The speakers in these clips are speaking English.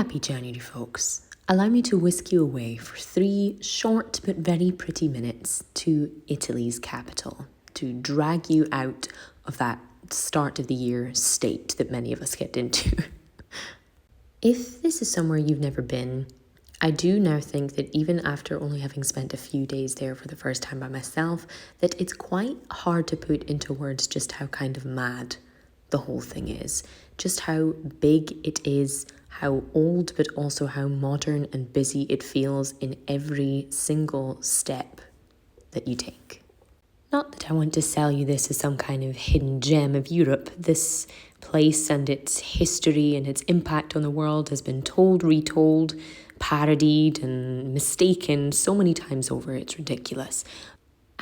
Happy January, folks. Allow me to whisk you away for 3 short but very pretty minutes to Italy's capital, to drag you out of that start of the year state that many of us get into. If this is somewhere you've never been, I do now think that even after only having spent a few days there for the first time by myself, that it's quite hard to put into words just how kind of mad the whole thing is, just how big it is, how old, but also how modern and busy it feels in every single step that you take. Not that I want to sell you this as some kind of hidden gem of Europe. This place and its history and its impact on the world has been told, retold, parodied and mistaken so many times over, it's ridiculous.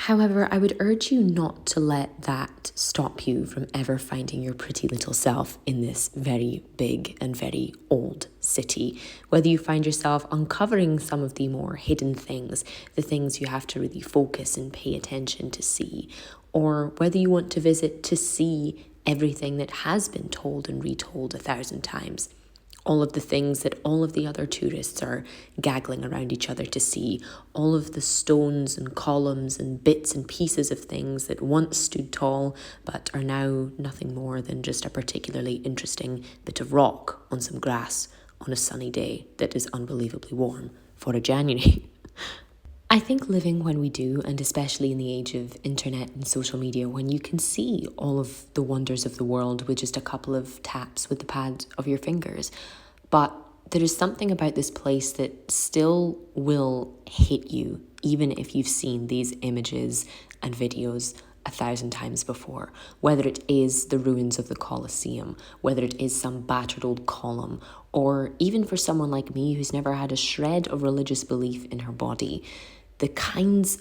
However, I would urge you not to let that stop you from ever finding your pretty little self in this very big and very old city. Whether you find yourself uncovering some of the more hidden things, the things you have to really focus and pay attention to see, or whether you want to visit to see everything that has been told and retold 1,000 times. All of the things that all of the other tourists are gaggling around each other to see, all of the stones and columns and bits and pieces of things that once stood tall but are now nothing more than just a particularly interesting bit of rock on some grass on a sunny day that is unbelievably warm for a January. I think living when we do, and especially in the age of internet and social media, when you can see all of the wonders of the world with just a couple of taps with the pad of your fingers. But there is something about this place that still will hit you, even if you've seen these images and videos 1,000 times before, whether it is the ruins of the Colosseum, whether it is some battered old column, or even for someone like me who's never had a shred of religious belief in her body. The kinds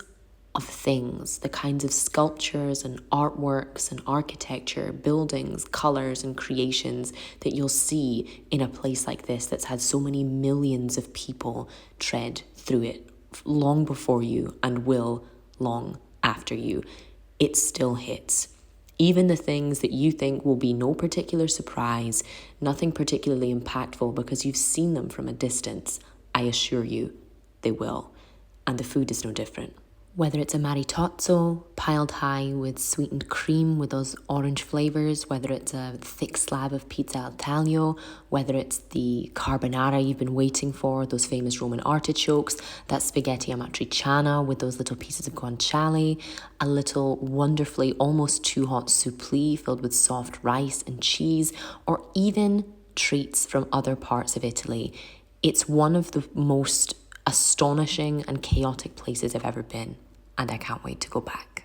of things, the kinds of sculptures and artworks and architecture, buildings, colours and creations that you'll see in a place like this that's had so many millions of people tread through it long before you and will long after you, it still hits. Even the things that you think will be no particular surprise, nothing particularly impactful because you've seen them from a distance, I assure you, they will. And the food is no different. Whether it's a maritozzo piled high with sweetened cream with those orange flavours, whether it's a thick slab of pizza al taglio, whether it's the carbonara you've been waiting for, those famous Roman artichokes, that spaghetti amatriciana with those little pieces of guanciale, a little wonderfully almost too hot supplì filled with soft rice and cheese, or even treats from other parts of Italy. It's one of the most astonishing and chaotic places I've ever been, and I can't wait to go back.